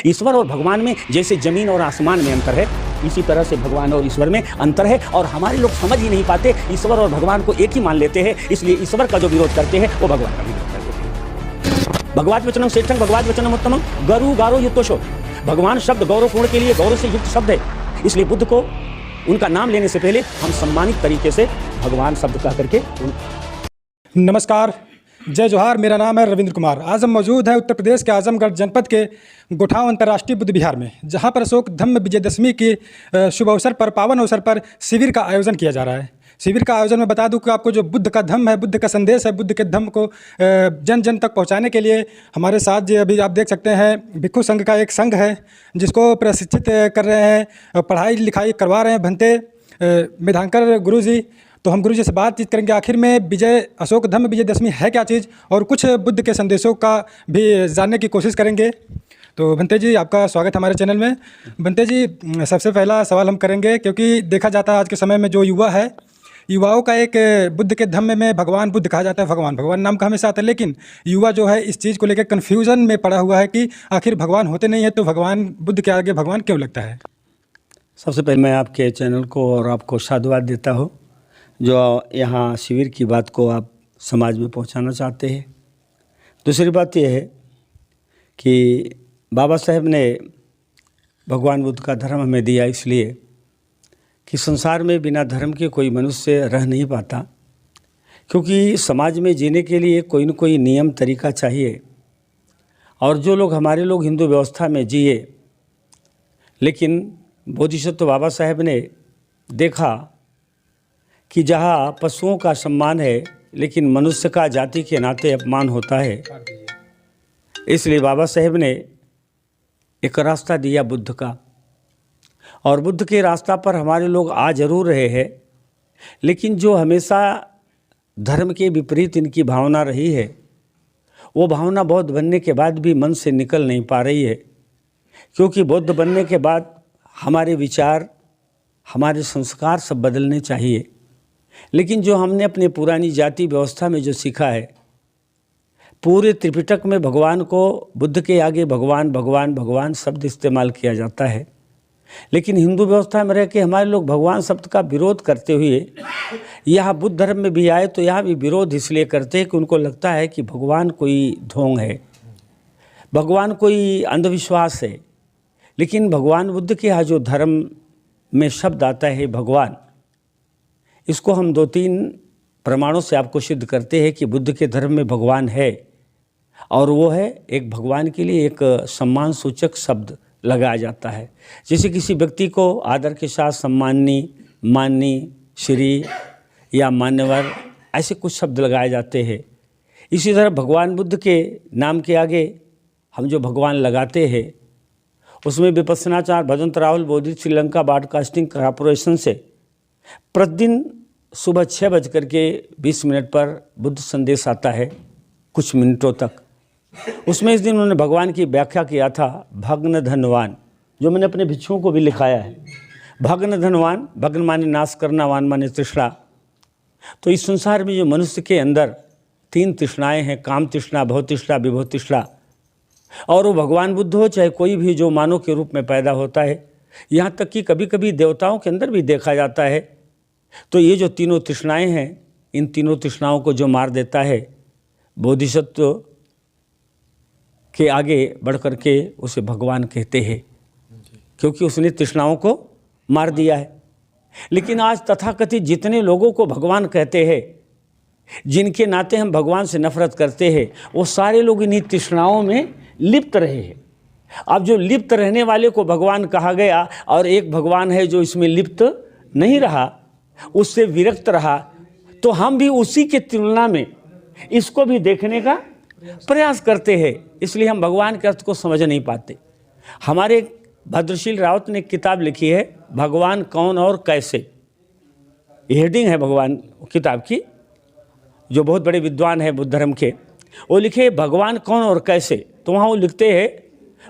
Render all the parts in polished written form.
ईश्वर और भगवान में जैसे जमीन और आसमान में अंतर है, इसी तरह से भगवान और ईश्वर में अंतर है। और हमारे लोग समझ ही नहीं पाते, ईश्वर और भगवान को एक ही मान लेते हैं, इसलिए ईश्वर का जो विरोध करते हैं वो भगवान का विरोध करते हैं। भगवान वचनम श्रेष्ठं भगवान वचनम उत्तमम गरु गारो युक्तोषो। भगवान शब्द गौरवपूर्ण के लिए गौरव से युक्त शब्द है, इसलिए बुद्ध को उनका नाम लेने से पहले हम सम्मानित तरीके से भगवान शब्द कह करके। नमस्कार, जय जोहार। मेरा नाम है रविंद्र कुमार। आज हम मौजूद हैं उत्तर प्रदेश के आजमगढ़ जनपद के गोठांव अंतर्राष्ट्रीय बुद्ध विहार में, जहां पर अशोक धम्म विजयदशमी के शुभ अवसर पर, पावन अवसर पर शिविर का आयोजन किया जा रहा है। शिविर का आयोजन में बता दूं कि आपको जो बुद्ध का धम्म है, बुद्ध का संदेश है, बुद्ध के धम्म को जन जन तक पहुंचाने के लिए हमारे साथ अभी आप देख सकते हैं भिक्षु संघ का एक संघ है, जिसको प्रशिक्षित कर रहे हैं, पढ़ाई लिखाई करवा रहे हैं भंते मेधांकर गुरु जी। तो हम गुरु जी से बातचीत करेंगे आखिर में अशोक धम्म विजयदशमी है क्या चीज़, और कुछ बुद्ध के संदेशों का भी जानने की कोशिश करेंगे। तो भंते जी, आपका स्वागत हमारे चैनल में। भंते जी, सबसे पहला सवाल हम करेंगे, क्योंकि देखा जाता है आज के समय में जो युवा है, युवाओं का एक बुद्ध के धम्म में भगवान बुद्ध कहा जाता है, भगवान भगवान नाम का हमेशा आता है, लेकिन युवा जो है इस चीज़ को लेकर कन्फ्यूज़न में पड़ा हुआ है कि आखिर भगवान होते नहीं है तो भगवान बुद्ध के आगे भगवान क्यों लगता है। सबसे पहले मैं आपके चैनल को और आपको साधुवाद देता हूँ जो यहाँ शिविर की बात को आप समाज में पहुँचाना चाहते हैं। दूसरी बात यह है कि बाबा साहेब ने भगवान बुद्ध का धर्म हमें दिया इसलिए कि संसार में बिना धर्म के कोई मनुष्य रह नहीं पाता, क्योंकि समाज में जीने के लिए कोई न कोई नियम तरीका चाहिए। और जो लोग हमारे लोग हिंदू व्यवस्था में जिए, लेकिन बोधिसत्व बाबा साहेब ने देखा कि जहाँ पशुओं का सम्मान है लेकिन मनुष्य का जाति के नाते अपमान होता है, इसलिए बाबा साहेब ने एक रास्ता दिया बुद्ध का। और बुद्ध के रास्ता पर हमारे लोग आ जरूर रहे हैं, लेकिन जो हमेशा धर्म के विपरीत इनकी भावना रही है, वो भावना बौद्ध बनने के बाद भी मन से निकल नहीं पा रही है। क्योंकि बौद्ध बनने के बाद हमारे विचार, हमारे संस्कार सब बदलने चाहिए, लेकिन जो हमने अपने पुरानी जाति व्यवस्था में जो सीखा है, पूरे त्रिपिटक में भगवान को, बुद्ध के आगे भगवान भगवान भगवान शब्द इस्तेमाल किया जाता है, लेकिन हिंदू व्यवस्था में रह के हमारे लोग भगवान शब्द का विरोध करते हुए यहाँ बुद्ध धर्म में भी आए तो यहाँ भी विरोध इसलिए करते हैं कि उनको लगता है कि भगवान कोई ढोंग है, भगवान कोई अंधविश्वास है। लेकिन भगवान बुद्ध के यहाँ जो धर्म में शब्द आता है भगवान, इसको हम 2-3 प्रमाणों से आपको सिद्ध करते हैं कि बुद्ध के धर्म में भगवान है। और वो है, एक भगवान के लिए एक सम्मान सूचक शब्द लगाया जाता है। जैसे किसी व्यक्ति को आदर के साथ सम्मानी, माननी, श्री या मान्यवर, ऐसे कुछ शब्द लगाए जाते हैं। इसी तरह भगवान बुद्ध के नाम के आगे हम जो भगवान लगाते हैं, उसमें विपस्सनाचार्य भजंत राहुल बोधित श्रीलंका ब्रॉडकास्टिंग कॉर्पोरेशन से प्रतिदिन सुबह 6:20 पर बुद्ध संदेश आता है, कुछ मिनटों तक। उसमें इस दिन उन्होंने भगवान की व्याख्या किया था भग्न धनवान, जो मैंने अपने भिक्षुओं को भी लिखाया है। भग्न धनवान, भग्न माने नाश करना, वान माने तृष्णा। तो इस संसार में जो मनुष्य के अंदर 3 तृष्णाएँ हैं, काम तृष्णा, भव तृष्णा, विभव तृष्णा। और वो भगवान बुद्ध हो चाहे कोई भी जो मानव के रूप में पैदा होता है, यहाँ तक कि कभी कभी देवताओं के अंदर भी देखा जाता है। तो ये जो तीनों तृष्णाएँ हैं, इन तीनों तृष्णाओं को जो मार देता है, बोधिसत्व के आगे बढ़ कर के उसे भगवान कहते हैं, क्योंकि उसने तृष्णाओं को मार दिया है। लेकिन आज तथाकथित जितने लोगों को भगवान कहते हैं, जिनके नाते हम भगवान से नफरत करते हैं, वो सारे लोग इन्हीं तृष्णाओं में लिप्त रहे हैं। अब जो लिप्त रहने वाले को भगवान कहा गया, और एक भगवान है जो इसमें लिप्त नहीं रहा, उससे विरक्त रहा, तो हम भी उसी के तुलना में इसको भी देखने का प्रयास करते हैं। इसलिए हम भगवान के अर्थ को समझ नहीं पाते। हमारे भद्रशील रावत ने एक किताब लिखी है, भगवान कौन और कैसे। ये हेडिंग है भगवान किताब की, जो बहुत बड़े विद्वान है बुद्ध धर्म के, वो लिखे भगवान कौन और कैसे। तो वहाँ वो लिखते हैं,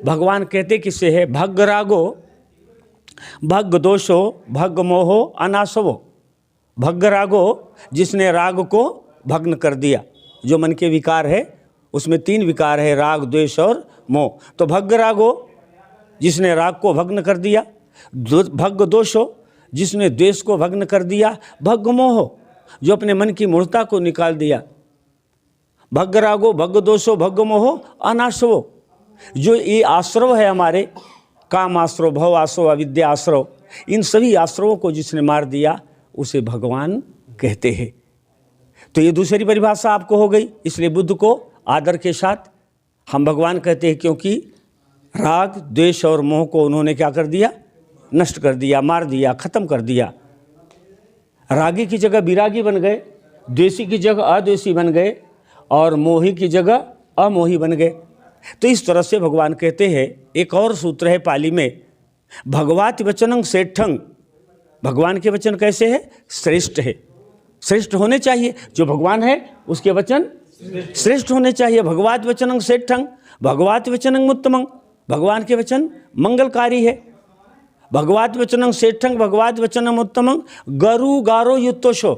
भगवान कहते किससे है, भग रागो भग दोषो भग मोहो अनासवो। भग रागो, जिसने राग को भग्न कर दिया। जो मन के विकार है उसमें 3 विकार है, राग, द्वेष और मोह। तो भग रागो जिसने राग को भग्न कर दिया, भग्ग दोषो, जिसने द्वेष को भग्न कर दिया, भग्ग मोहो, जो अपने मन की मूर्खता को निकाल दिया, भग्ग रागो भग्ग दोषो भग्ग मोहो अनाश्रवो, जो ये आश्रव है हमारे, काम आश्रव, भव आश्रव, अविद्या आश्रव, इन सभी आश्रवों को जिसने मार दिया उसे भगवान कहते हैं। तो ये दूसरी परिभाषा आपको हो गई। इसलिए बुद्ध को आदर के साथ हम भगवान कहते हैं, क्योंकि राग द्वेष और मोह को उन्होंने क्या कर दिया, नष्ट कर दिया, मार दिया, खत्म कर दिया। रागी की जगह विरागी बन गए, द्वेषी की जगह अद्वेषी बन गए और मोही की जगह अमोही बन गए। तो इस तरह से भगवान कहते हैं, एक और सूत्र है पाली में, भगवाति वचनं श्रेष्ठं, भगवान के वचन कैसे है, श्रेष्ठ है, श्रेष्ठ होने चाहिए। जो भगवान है उसके वचन श्रेष्ठ होने चाहिए। भगवात वचनं श्रेष्ठं, भगवात वचनं उत्तमं, भगवान के वचन मंगलकारी है। भगवात वचनं श्रेष्ठं भगवात वचनं उत्तमं, गरु गारो युक्तोषो,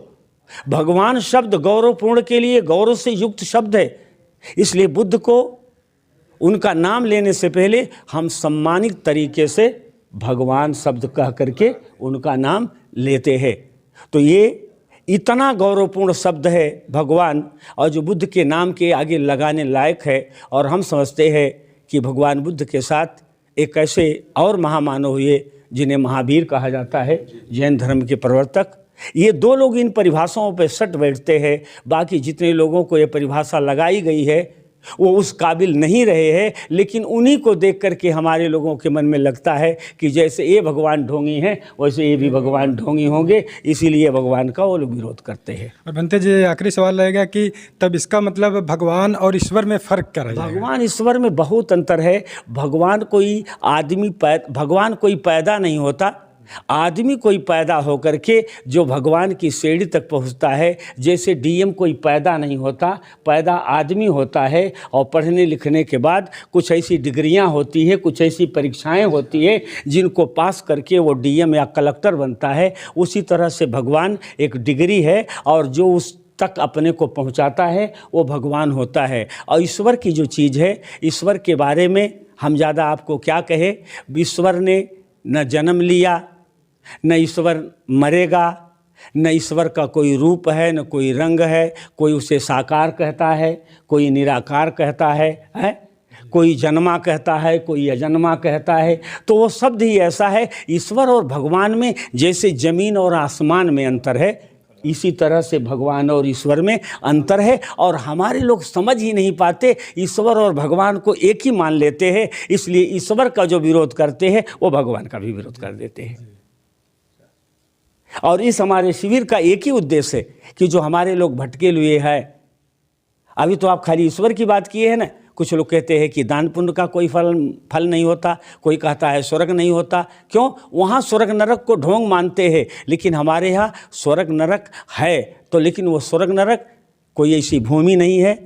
भगवान शब्द गौरवपूर्ण के लिए गौरव से युक्त शब्द है। इसलिए बुद्ध को उनका नाम लेने से पहले हम सम्मानित तरीके से भगवान शब्द कह करके उनका नाम लेते हैं। तो ये इतना गौरवपूर्ण शब्द है भगवान, और जो बुद्ध के नाम के आगे लगाने लायक है। और हम समझते हैं कि भगवान बुद्ध के साथ एक ऐसे और महामानव हुए जिन्हें महावीर कहा जाता है, जैन धर्म के प्रवर्तक। ये दो लोग इन परिभाषाओं पर सट बैठते हैं। बाकी जितने लोगों को ये परिभाषा लगाई गई है वो उस काबिल नहीं रहे हैं, लेकिन उन्हीं को देख करके हमारे लोगों के मन में लगता है कि जैसे ये भगवान ढोंगी हैं वैसे ये भी भगवान ढोंगी होंगे, इसीलिए भगवान का वो लोग विरोध करते हैं। और बनते जी आखिरी सवाल रहेगा कि तब इसका मतलब भगवान और ईश्वर में फ़र्क क्या रहेगा? भगवान ईश्वर में बहुत अंतर है। भगवान कोई पैदा नहीं होता, आदमी कोई पैदा होकर के जो भगवान की सीढ़ी तक पहुंचता है। जैसे डीएम कोई पैदा नहीं होता, पैदा आदमी होता है, और पढ़ने लिखने के बाद कुछ ऐसी डिग्रियां होती है, कुछ ऐसी परीक्षाएं होती है जिनको पास करके वो डीएम या कलेक्टर बनता है। उसी तरह से भगवान एक डिग्री है, और जो उस तक अपने को पहुंचाता है वो भगवान होता है। और ईश्वर की जो चीज़ है, ईश्वर के बारे में हम ज़्यादा आपको क्या कहे, ईश्वर ने न जन्म लिया, न ईश्वर मरेगा, न ईश्वर का कोई रूप है, न कोई रंग है। कोई उसे साकार कहता है, कोई निराकार कहता है, कोई जन्मा कहता है, कोई अजन्मा कहता है। तो वो शब्द ही ऐसा है। ईश्वर और भगवान में जैसे जमीन और आसमान में अंतर है, इसी तरह से भगवान और ईश्वर में अंतर है। और हमारे लोग समझ ही नहीं पाते, ईश्वर और भगवान को एक ही मान लेते हैं। इसलिए ईश्वर का जो विरोध करते हैं वो भगवान का भी विरोध कर देते हैं। और इस हमारे शिविर का एक ही उद्देश्य है कि जो हमारे लोग भटके हुए हैं, अभी तो आप खाली ईश्वर की बात किए हैं ना। कुछ लोग कहते हैं कि दान पुण्य का कोई फल नहीं होता, कोई कहता है स्वर्ग नहीं होता। क्यों? वहाँ स्वर्ग नरक को ढोंग मानते हैं, लेकिन हमारे यहाँ स्वर्ग नरक है। तो लेकिन वो स्वर्ग नरक कोई ऐसी भूमि नहीं है,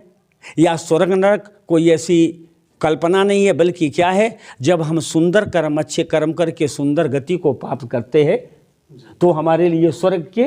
या स्वर्ग नरक कोई ऐसी कल्पना नहीं है, बल्कि क्या है, जब हम सुंदर कर्म, अच्छे कर्म करके सुंदर गति को प्राप्त करते हैं तो हमारे लिए स्वर्ग के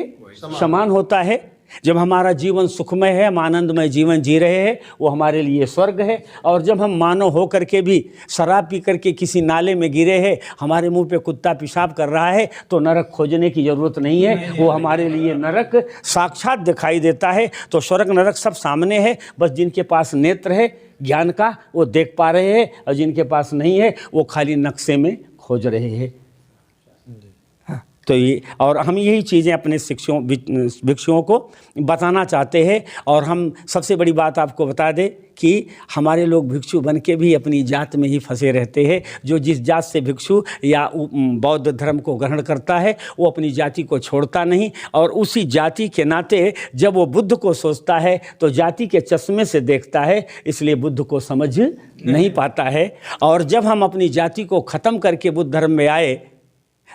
समान होता है। जब हमारा जीवन सुखमय है, हम आनंदमय जीवन जी रहे हैं, वो हमारे लिए स्वर्ग है। और जब हम मानव हो करके भी शराब पी करके किसी नाले में गिरे हैं, हमारे मुंह पे कुत्ता पेशाब कर रहा है, तो नरक खोजने की ज़रूरत नहीं है, वो हमारे लिए नरक साक्षात दिखाई देता है। तो स्वर्ग नरक सब सामने है, बस जिनके पास नेत्र है ज्ञान का वो देख पा रहे हैं, और जिनके पास नहीं है वो खाली नक्शे में खोज रहे हैं। तो ये, और हम यही चीज़ें अपने भिक्षुओं को बताना चाहते हैं। और हम सबसे बड़ी बात आपको बता दें कि हमारे लोग भिक्षु बन के भी अपनी जात में ही फंसे रहते हैं। जो जिस जात से भिक्षु या बौद्ध धर्म को ग्रहण करता है वो अपनी जाति को छोड़ता नहीं, और उसी जाति के नाते जब वो बुद्ध को सोचता है तो जाति के चश्मे से देखता है, इसलिए बुद्ध को समझ नहीं पाता है। और जब हम अपनी जाति को ख़त्म करके बुद्ध धर्म में आए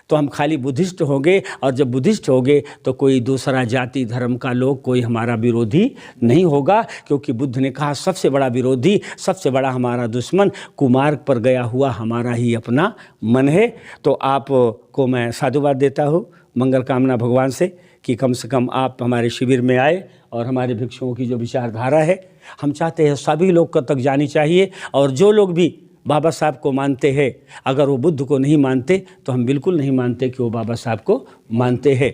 तो हम खाली बुद्धिस्ट हो गए, और जब बुद्धिस्ट हो गए तो कोई दूसरा जाति धर्म का लोग कोई हमारा विरोधी नहीं होगा, क्योंकि बुद्ध ने कहा सबसे बड़ा विरोधी, सबसे बड़ा हमारा दुश्मन कुमार्ग पर गया हुआ हमारा ही अपना मन है। तो आपको मैं साधुवाद देता हूँ, मंगल कामना भगवान से कि कम से कम आप हमारे शिविर में आए, और हमारे भिक्षुओं की जो विचारधारा है हम चाहते हैं सभी लोग तक जानी चाहिए। और जो लोग भी बाबा साहब को मानते हैं, अगर वो बुद्ध को नहीं मानते तो हम बिल्कुल नहीं मानते कि वो बाबा साहब को मानते हैं।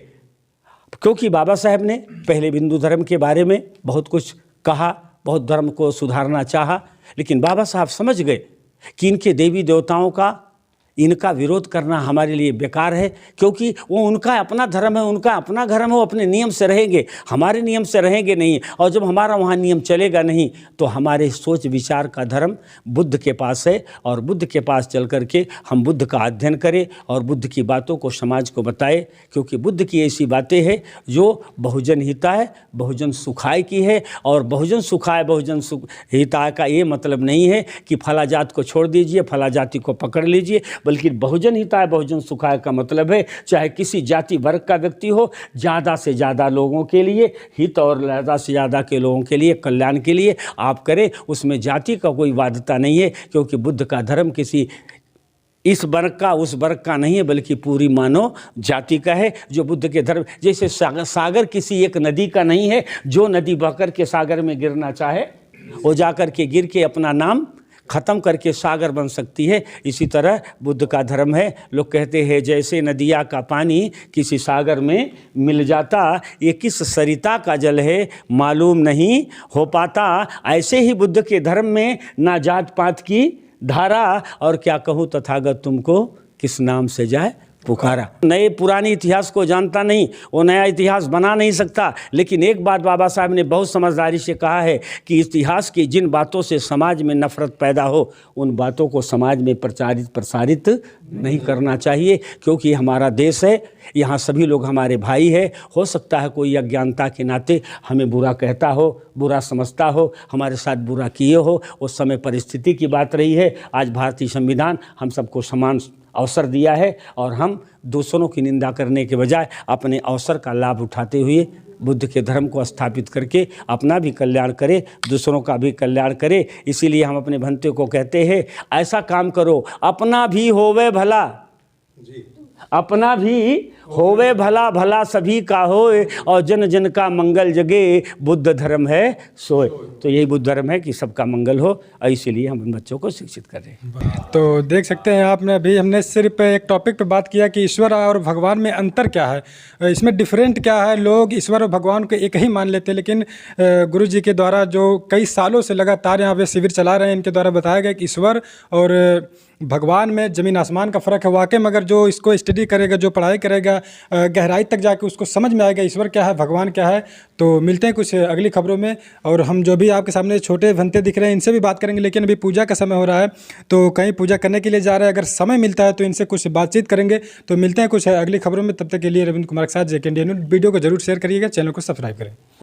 क्योंकि बाबा साहब ने पहले हिंदू धर्म के बारे में बहुत कुछ कहा, बहुत धर्म को सुधारना चाहा, लेकिन बाबा साहब समझ गए कि इनके देवी देवताओं का इनका विरोध करना हमारे लिए बेकार है, क्योंकि वो उनका अपना धर्म है, उनका अपना धर्म है, वो अपने नियम से रहेंगे, हमारे नियम से रहेंगे नहीं। और जब हमारा वहाँ नियम चलेगा नहीं तो हमारे सोच विचार का धर्म बुद्ध के पास है, और बुद्ध के पास चल कर के हम बुद्ध का अध्ययन करें और बुद्ध की बातों को समाज को बताएं, क्योंकि बुद्ध की ऐसी बातें हैं जो बहुजन हिताय बहुजन सुखाय की है। और बहुजन सुखाय बहुजन हिताय का ये मतलब नहीं है कि फला जात को छोड़ दीजिए, फला जाति को पकड़ लीजिए, बल्कि बहुजन हिताय बहुजन सुखाय का मतलब है चाहे किसी जाति वर्ग का व्यक्ति हो, ज़्यादा से ज़्यादा लोगों के लिए हित और ज़्यादा से ज़्यादा के लोगों के लिए कल्याण के लिए आप करें, उसमें जाति का कोई बाध्यता नहीं है। क्योंकि बुद्ध का धर्म किसी इस वर्ग का उस वर्ग का नहीं है, बल्कि पूरी मानव जाति का है। जो बुद्ध के धर्म, जैसे सागर किसी एक नदी का नहीं है, जो नदी बहकर के सागर में गिरना चाहे वो जाकर के गिर के अपना नाम ख़त्म करके सागर बन सकती है। इसी तरह बुद्ध का धर्म है। लोग कहते हैं जैसे नदिया का पानी किसी सागर में मिल जाता, ये किस सरिता का जल है मालूम नहीं हो पाता, ऐसे ही बुद्ध के धर्म में ना जात पात की धारा, और क्या कहूँ तथागत तुमको किस नाम से जाए पुकारा। नए पुराने इतिहास को जानता नहीं, वो नया इतिहास बना नहीं सकता। लेकिन एक बात बाबा साहब ने बहुत समझदारी से कहा है कि इतिहास की जिन बातों से समाज में नफरत पैदा हो उन बातों को समाज में प्रसारित नहीं करना चाहिए, क्योंकि हमारा देश है, यहाँ सभी लोग हमारे भाई है। हो सकता है कोई अज्ञानता के नाते हमें बुरा कहता हो, बुरा समझता हो, हमारे साथ बुरा किए हो, उस समय परिस्थिति की बात रही है। आज भारतीय संविधान हम सबको समान अवसर दिया है, और हम दूसरों की निंदा करने के बजाय अपने अवसर का लाभ उठाते हुए बुद्ध के धर्म को स्थापित करके अपना भी कल्याण करें, दूसरों का भी कल्याण करें। इसीलिए हम अपने भंते को कहते हैं ऐसा काम करो अपना भी होवे भला जी, अपना भी होवे भला, भला सभी का होए, और जन जन का मंगल जगे, बुद्ध धर्म है सोए। तो यही बुद्ध धर्म है कि सबका मंगल हो, और इसीलिए हम उन बच्चों को शिक्षित कर रहे हैं। तो देख सकते हैं आपने, अभी हमने सिर्फ एक टॉपिक पे बात किया कि ईश्वर और भगवान में अंतर क्या है, इसमें डिफरेंट क्या है। लोग ईश्वर और भगवान को एक ही मान लेते हैं, लेकिन गुरु जी के द्वारा जो कई सालों से लगातार यहाँ पे शिविर चला रहे हैं, इनके द्वारा बताया गया कि ईश्वर और भगवान में ज़मीन आसमान का फ़र्क है। वाकई में अगर जो इसको स्टडी करेगा, जो पढ़ाई करेगा, गहराई तक जाके उसको समझ में आएगा ईश्वर क्या है, भगवान क्या है। तो मिलते हैं कुछ अगली खबरों में, और हम जो भी आपके सामने छोटे भंते दिख रहे हैं इनसे भी बात करेंगे। लेकिन अभी पूजा का समय हो रहा है, तो कहीं पूजा करने के लिए जा रहे हैं, अगर समय मिलता है तो इनसे कुछ बातचीत करेंगे। तो मिलते हैं कुछ अगली खबरों में, तब तक के लिए रविंद्र कुमार के साथ JK इंडिया न्यूज़। वीडियो को जरूर शेयर करिएगा, चैनल को सब्सक्राइब करें।